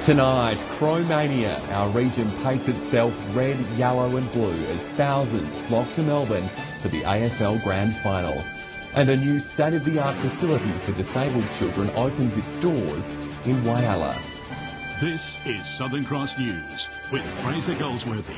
Tonight, Crowmania. Our region paints itself red, yellow and blue as thousands flock to Melbourne for the AFL Grand Final. And a new state-of-the-art facility for disabled children opens its doors in Whyalla. This is Southern Cross News with Fraser Goldsworthy.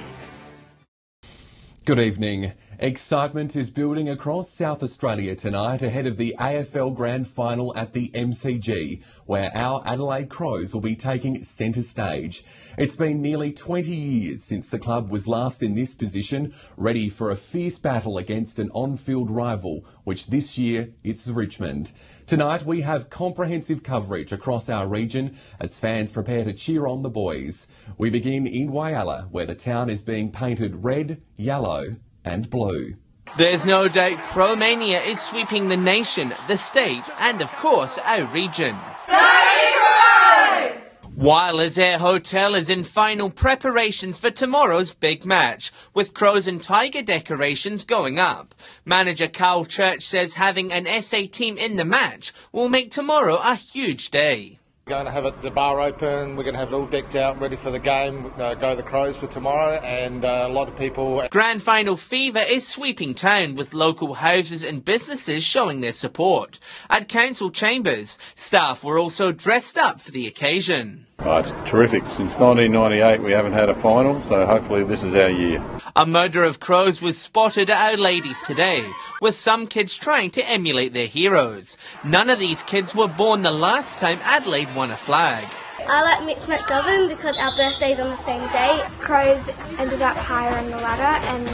Good evening. Excitement is building across South Australia tonight ahead of the AFL Grand Final at the MCG, where our Adelaide Crows will be taking centre stage. It's been nearly 20 years since the club was last in this position, ready for a fierce battle against an on-field rival, which this year it's Richmond. Tonight we have comprehensive coverage across our region as fans prepare to cheer on the boys. We begin in Whyalla, where the town is being painted red, yellow and blue. There's no doubt Crowmania is sweeping the nation, the state and of course our region. Whyalla's Air Hotel is in final preparations for tomorrow's big match, with crows and tiger decorations going up. Manager Carl Church says having an SA team in the match will make tomorrow a huge day. We're going to have the bar open, we're going to have it all decked out, ready for the game, go the Crows for tomorrow, and a lot of people. Grand Final fever is sweeping town, with local houses and businesses showing their support. At council chambers, staff were also dressed up for the occasion. Oh, it's terrific. Since 1998 we haven't had a final, so hopefully this is our year. A murder of crows was spotted at Our Ladies today, with some kids trying to emulate their heroes. None of these kids were born the last time Adelaide won a flag. I like Mitch McGovern because our birthday's on the same day. Crows ended up higher on the ladder and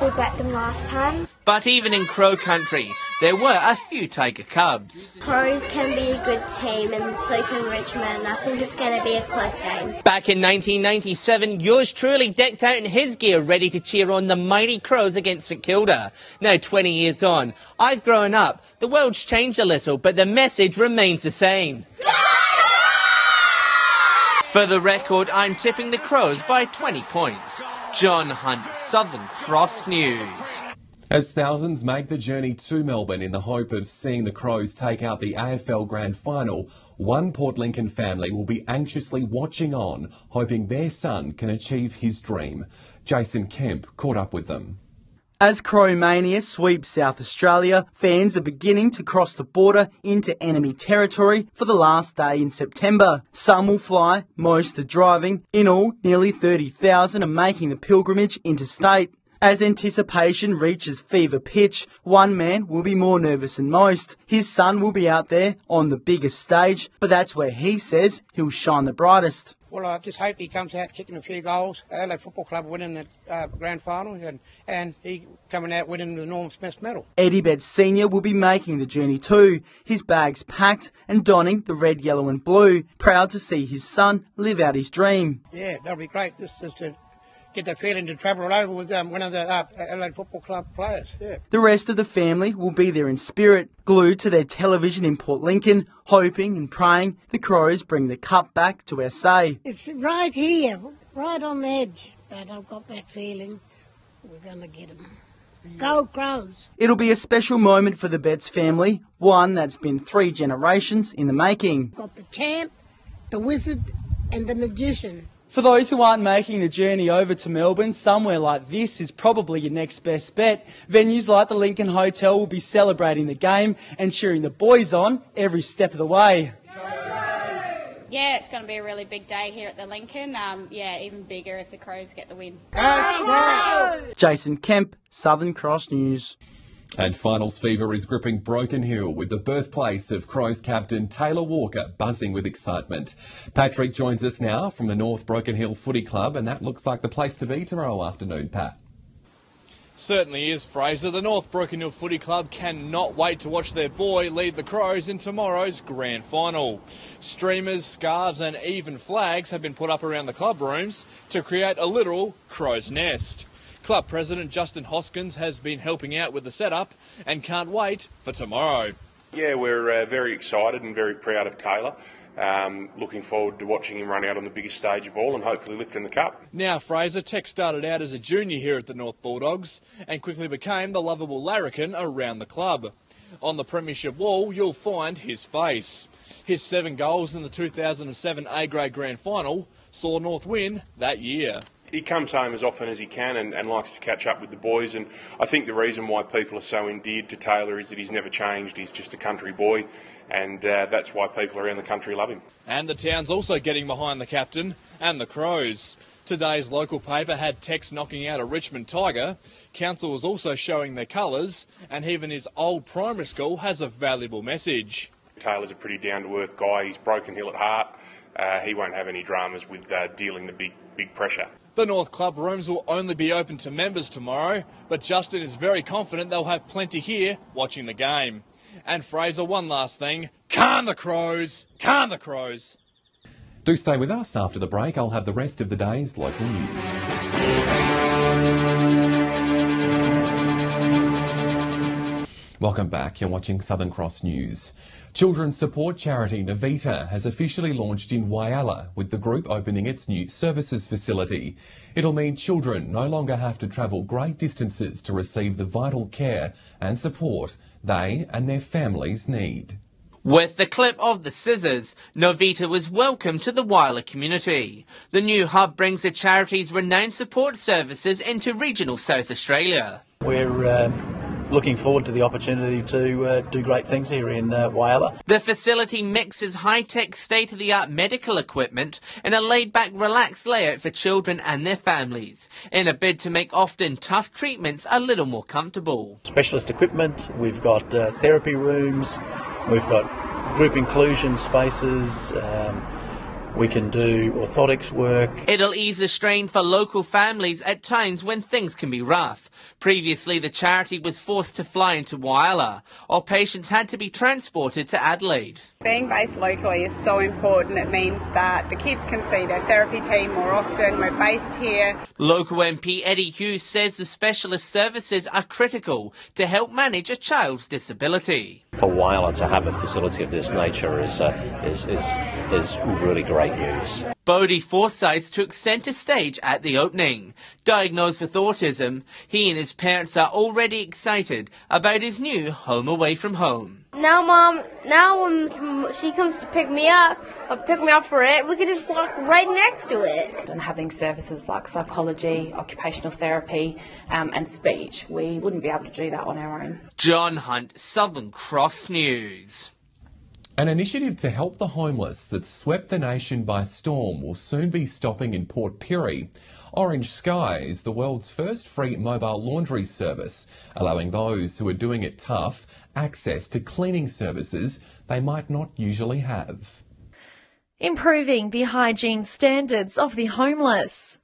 we bet them last time. But even in Crow country, there were a few tiger cubs. Crows can be a good team and so can Richmond. I think it's going to be a close game. Back in 1997, yours truly decked out in his gear, ready to cheer on the mighty Crows against St Kilda. Now 20 years on, I've grown up. The world's changed a little, but the message remains the same. For the record, I'm tipping the Crows by 20 points. John Hunt, Southern Cross News. As thousands make the journey to Melbourne in the hope of seeing the Crows take out the AFL Grand Final, one Port Lincoln family will be anxiously watching on, hoping their son can achieve his dream. Jason Kemp caught up with them. As Crowmania sweeps South Australia, fans are beginning to cross the border into enemy territory for the last day in September. Some will fly, most are driving. In all, nearly 30,000 are making the pilgrimage interstate. As anticipation reaches fever pitch, one man will be more nervous than most. His son will be out there on the biggest stage, but that's where he says he'll shine the brightest. Well, I just hope he comes out kicking a few goals. Adelaide Football Club winning the Grand Final and he coming out winning the Norm Smith medal. Eddie Betts Sr. will be making the journey too, his bags packed and donning the red, yellow and blue, proud to see his son live out his dream. Yeah, that'll be great just to get that feeling to travel all over with one of the Adelaide Football Club players. Yeah. The rest of the family will be there in spirit, glued to their television in Port Lincoln, hoping and praying the Crows bring the cup back to SA. It's right here, right on the edge, but I've got that feeling we're going to get them. Go Crows! It'll be a special moment for the Betts family, one that's been 3 generations in the making. Got the champ, the wizard and the magician. For those who aren't making the journey over to Melbourne, somewhere like this is probably your next best bet. Venues like the Lincoln Hotel will be celebrating the game and cheering the boys on every step of the way. Yeah, it's going to be a really big day here at the Lincoln. Even bigger if the Crows get the win. Jason Kemp, Southern Cross News. And finals fever is gripping Broken Hill, with the birthplace of Crows captain Taylor Walker buzzing with excitement. Patrick joins us now from the North Broken Hill Footy Club, and that looks like the place to be tomorrow afternoon, Pat. Certainly is, Fraser. The North Broken Hill Footy Club cannot wait to watch their boy lead the Crows in tomorrow's Grand Final. Streamers, scarves and even flags have been put up around the club rooms to create a literal crow's nest. Club President Justin Hoskins has been helping out with the setup and can't wait for tomorrow. Yeah, we're very excited and very proud of Taylor. Looking forward to watching him run out on the biggest stage of all and hopefully lifting the cup. Now, Fraser, Tech started out as a junior here at the North Bulldogs and quickly became the lovable larrikin around the club. On the premiership wall, you'll find his face. His 7 goals in the 2007 A-grade grand final saw North win that year. He comes home as often as he can and likes to catch up with the boys, and I think the reason why people are so endeared to Taylor is that he's never changed. He's just a country boy, and that's why people around the country love him. And the town's also getting behind the captain and the Crows. Today's local paper had Tex knocking out a Richmond Tiger. Council was also showing their colours, and even his old primary school has a valuable message. Taylor's a pretty down-to-earth guy. He's broken hill at heart. He won't have any dramas with dealing the big pressure. The North Club rooms will only be open to members tomorrow, but Justin is very confident they'll have plenty here watching the game. And Fraser, one last thing. Can the Crows! Can the Crows! Do stay with us. After the break, I'll have the rest of the day's local news. Welcome back. You're watching Southern Cross News. Children's support charity Novita has officially launched in Whyalla, with the group opening its new services facility. It'll mean children no longer have to travel great distances to receive the vital care and support they and their families need. With the clip of the scissors, Novita was welcomed to the Whyalla community. The new hub brings the charity's renowned support services into regional South Australia. We're looking forward to the opportunity to do great things here in Whyalla. The facility mixes high-tech, state-of-the-art medical equipment in a laid-back, relaxed layout for children and their families, in a bid to make often tough treatments a little more comfortable. Specialist equipment, we've got therapy rooms, we've got group inclusion spaces, we can do orthotics work. It'll ease the strain for local families at times when things can be rough. Previously, the charity was forced to fly into Whyalla, or patients had to be transported to Adelaide. Being based locally is so important. It means that the kids can see their therapy team more often. We're based here. Local MP Eddie Hughes says the specialist services are critical to help manage a child's disability. For Whyalla to have a facility of this nature is really great news. Bodie Forsyth took centre stage at the opening. Diagnosed with autism, he and his parents are already excited about his new home away from home. Now when she comes to pick me up for it, we could just walk right next to it. And having services like psychology, occupational therapy and speech, we wouldn't be able to do that on our own. John Hunt, Southern Cross News. An initiative to help the homeless that swept the nation by storm will soon be stopping in Port Pirie. Orange Sky is the world's first free mobile laundry service, allowing those who are doing it tough access to cleaning services they might not usually have. Improving the hygiene standards of the homeless.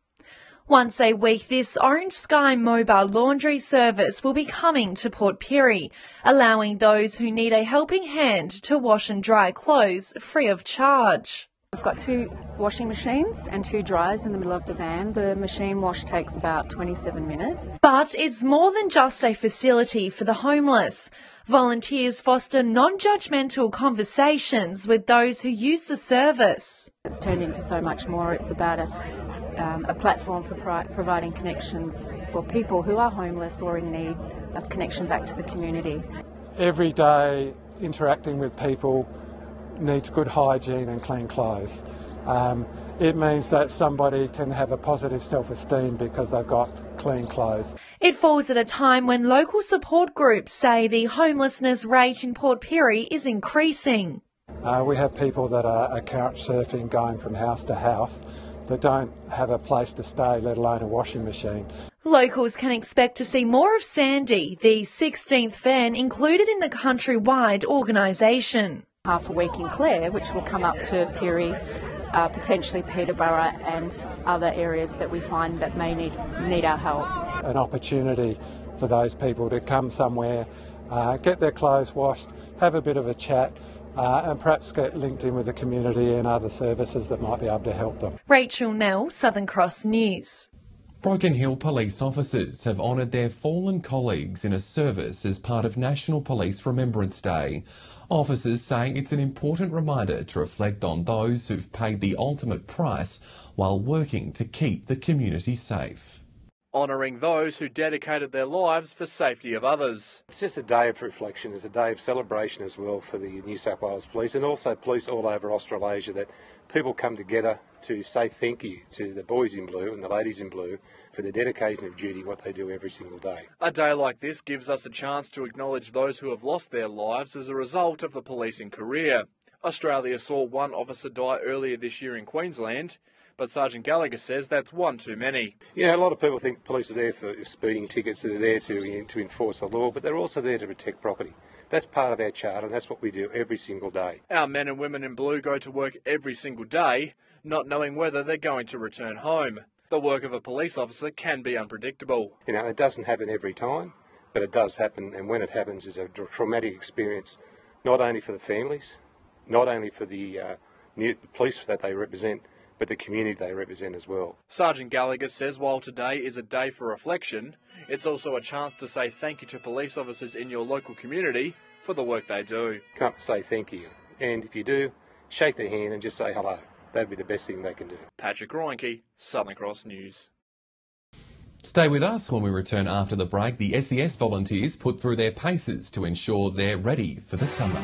Once a week, this Orange Sky mobile laundry service will be coming to Port Pirie, allowing those who need a helping hand to wash and dry clothes free of charge. We've got 2 washing machines and 2 dryers in the middle of the van. The machine wash takes about 27 minutes. But it's more than just a facility for the homeless. Volunteers foster non-judgmental conversations with those who use the service. It's turned into so much more. It's about a platform for providing connections for people who are homeless or in need, a connection back to the community. Every day interacting with people needs good hygiene and clean clothes. It means that somebody can have a positive self-esteem because they've got clean clothes. It falls at a time when local support groups say the homelessness rate in Port Pirie is increasing. We have people that are couch surfing, going from house to house, that don't have a place to stay, let alone a washing machine. Locals can expect to see more of Sandy, the 16th van included in the countrywide organisation. Half a week in Clare, which will come up to Pirie, potentially Peterborough and other areas that we find that may need our help. An opportunity for those people to come somewhere, get their clothes washed, have a bit of a chat, and perhaps get linked in with the community and other services that might be able to help them. Rachel Nell, Southern Cross News. Broken Hill police officers have honoured their fallen colleagues in a service as part of National Police Remembrance Day. Officers say it's an important reminder to reflect on those who've paid the ultimate price while working to keep the community safe. honouring those who dedicated their lives for safety of others. It's just a day of reflection, it's a day of celebration as well for the New South Wales Police and also police all over Australasia, that people come together to say thank you to the boys in blue and the ladies in blue for the dedication of duty, what they do every single day. A day like this gives us a chance to acknowledge those who have lost their lives as a result of the policing career. Australia saw one officer die earlier this year in Queensland, but Sergeant Gallagher says that's one too many. Yeah, a lot of people think police are there for speeding tickets, they're there to enforce the law, but they're also there to protect property. That's part of our charter and that's what we do every single day. Our men and women in blue go to work every single day, not knowing whether they're going to return home. The work of a police officer can be unpredictable. You know, it doesn't happen every time, but it does happen, and when it happens is a traumatic experience, not only for the families, not only for the police that they represent, but the community they represent as well. Sergeant Gallagher says while today is a day for reflection, it's also a chance to say thank you to police officers in your local community for the work they do. Come up and say thank you, and if you do, shake their hand and just say hello. That'd be the best thing they can do. Patrick Roinke, Southern Cross News. Stay with us when we return after the break. The SES volunteers put through their paces to ensure they're ready for the summer.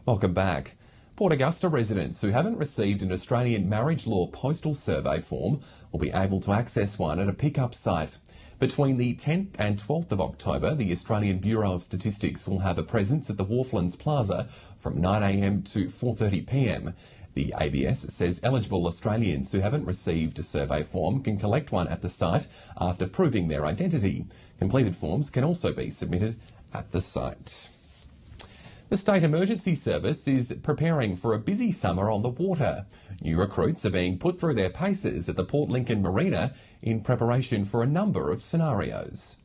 Welcome back. Port Augusta residents who haven't received an Australian marriage law postal survey form will be able to access one at a pick-up site. Between the 10th and 12th of October, the Australian Bureau of Statistics will have a presence at the Wharflands Plaza from 9 a.m. to 4:30 p.m. The ABS says eligible Australians who haven't received a survey form can collect one at the site after proving their identity. Completed forms can also be submitted at the site. The State Emergency Service is preparing for a busy summer on the water. New recruits are being put through their paces at the Port Lincoln Marina in preparation for a number of scenarios.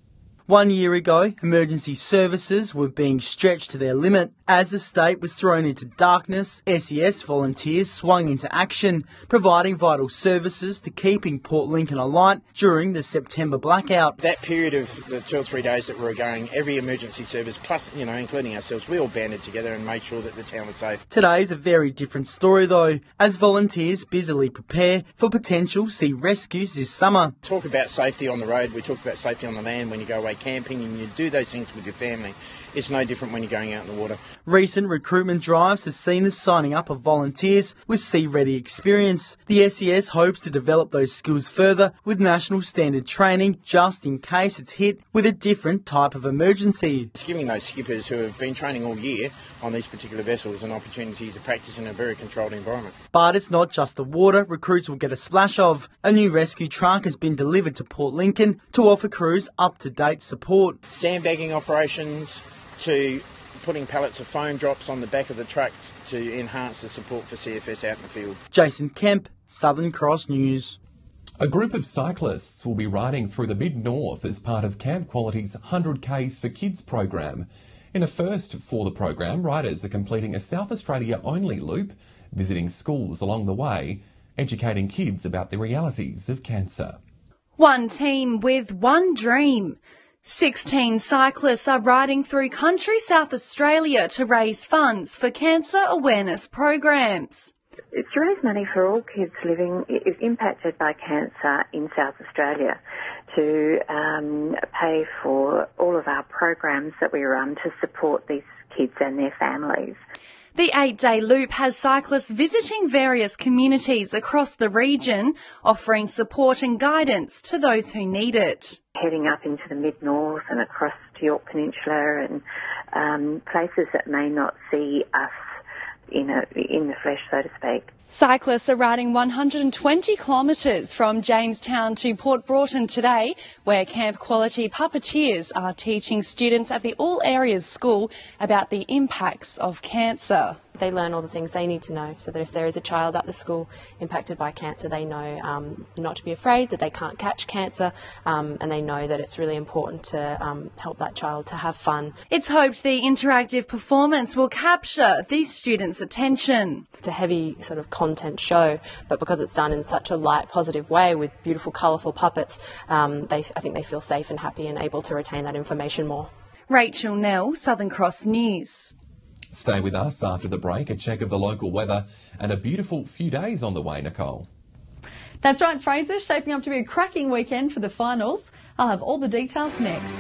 1 year ago, emergency services were being stretched to their limit. As the state was thrown into darkness, SES volunteers swung into action, providing vital services to keeping Port Lincoln alight during the September blackout. That period of the 2 or 3 days that we were going, every emergency service, plus, including ourselves, we all banded together and made sure that the town was safe. Today's a very different story though, as volunteers busily prepare for potential sea rescues this summer. Talk about safety on the road, we talk about safety on the land when you go away camping and you do those things with your family. It's no different when you're going out in the water. Recent recruitment drives have seen the signing up of volunteers with sea-ready experience. The SES hopes to develop those skills further with national standard training just in case it's hit with a different type of emergency. It's giving those skippers who have been training all year on these particular vessels an opportunity to practice in a very controlled environment. But it's not just the water recruits will get a splash of. A new rescue truck has been delivered to Port Lincoln to offer crews up-to-date support. Sandbagging operations to putting pallets of foam drops on the back of the truck to enhance the support for CFS out in the field. Jason Kemp, Southern Cross News. A group of cyclists will be riding through the Mid-North as part of Camp Quality's 100Ks for Kids program. In a first for the program, riders are completing a South Australia-only loop, visiting schools along the way, educating kids about the realities of cancer. One team with one dream. 16 cyclists are riding through country South Australia to raise funds for cancer awareness programs. It's to raise money for all kids living is impacted by cancer in South Australia, to pay for all of our programs that we run to support these kids and their families. The 8-day loop has cyclists visiting various communities across the region, offering support and guidance to those who need it. Heading up into the Mid-North and across to York Peninsula and places that may not see us in the flesh, so to speak. Cyclists are riding 120 kilometres from Jamestown to Port Broughton today, where Camp Quality puppeteers are teaching students at the All Areas School about the impacts of cancer. They learn all the things they need to know so that if there is a child at the school impacted by cancer, they know not to be afraid, that they can't catch cancer, and they know that it's really important to help that child to have fun. It's hoped the interactive performance will capture these students' attention. It's a heavy sort of content show, but because it's done in such a light, positive way with beautiful, colourful puppets, I think they feel safe and happy and able to retain that information more. Rachel Nell, Southern Cross News. Stay with us after the break, a check of the local weather and a beautiful few days on the way, Nicole. That's right, Fraser, shaping up to be a cracking weekend for the finals. I'll have all the details next.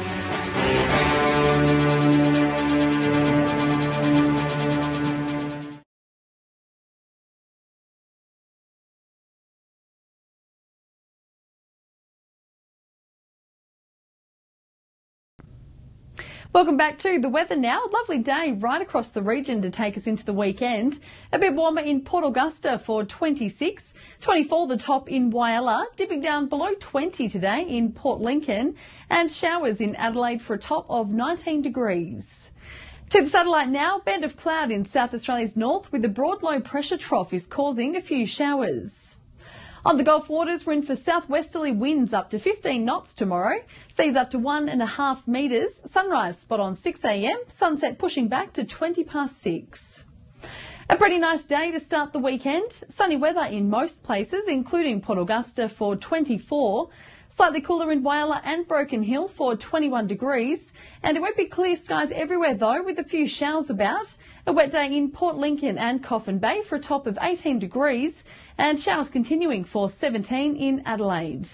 Welcome back to the weather now. Lovely day right across the region to take us into the weekend. A bit warmer in Port Augusta for 26, 24 the top in Whyalla, dipping down below 20 today in Port Lincoln, and showers in Adelaide for a top of 19 degrees. To the satellite now, band of cloud in South Australia's north with a broad low pressure trough is causing a few showers. On the Gulf waters, we're in for southwesterly winds up to 15 knots tomorrow, seas up to 1.5 metres, sunrise spot on 6 a.m, sunset pushing back to 20 past 6. A pretty nice day to start the weekend. Sunny weather in most places, including Port Augusta for 24. Slightly cooler in Whyalla and Broken Hill for 21 degrees. And it won't be clear skies everywhere though, with a few showers about. A wet day in Port Lincoln and Coffin Bay for a top of 18 degrees. And showers continuing for 17 in Adelaide.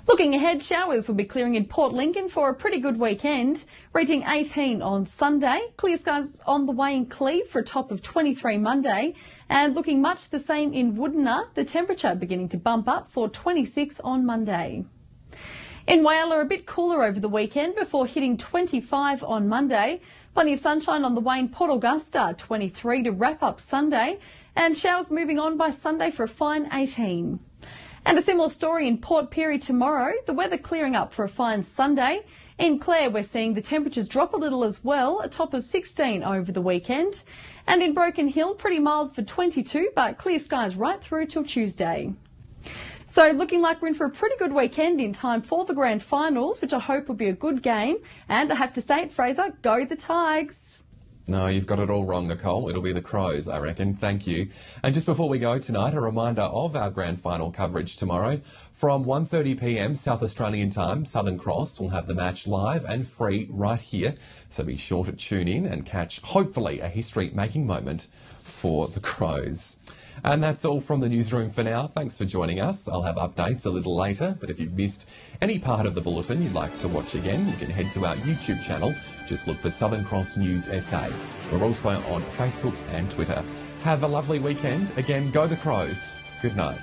Looking ahead, showers will be clearing in Port Lincoln for a pretty good weekend, reaching 18 on Sunday. Clear skies on the way in Cleve for a top of 23 Monday, and looking much the same in Woodena, the temperature beginning to bump up for 26 on Monday. In Whyalla, a bit cooler over the weekend before hitting 25 on Monday. Plenty of sunshine on the way in Port Augusta, 23 to wrap up Sunday, and showers moving on by Sunday for a fine 18. And a similar story in Port Pirie tomorrow, the weather clearing up for a fine Sunday. In Clare, we're seeing the temperatures drop a little as well, a top of 16 over the weekend. And in Broken Hill, pretty mild for 22, but clear skies right through till Tuesday. So looking like we're in for a pretty good weekend in time for the grand finals, which I hope will be a good game. And I have to say it, Fraser, go the Tigers. No, you've got it all wrong, Nicole. It'll be the Crows, I reckon. Thank you. And just before we go tonight, a reminder of our grand final coverage tomorrow. From 1:30 p.m. South Australian time, Southern Cross will have the match live and free right here. So be sure to tune in and catch, hopefully, a history-making moment for the Crows. And that's all from the newsroom for now. Thanks for joining us. I'll have updates a little later, but if you've missed any part of the bulletin you'd like to watch again, you can head to our YouTube channel. Just look for Southern Cross News SA. We're also on Facebook and Twitter. Have a lovely weekend. Again, go the Crows. Good night.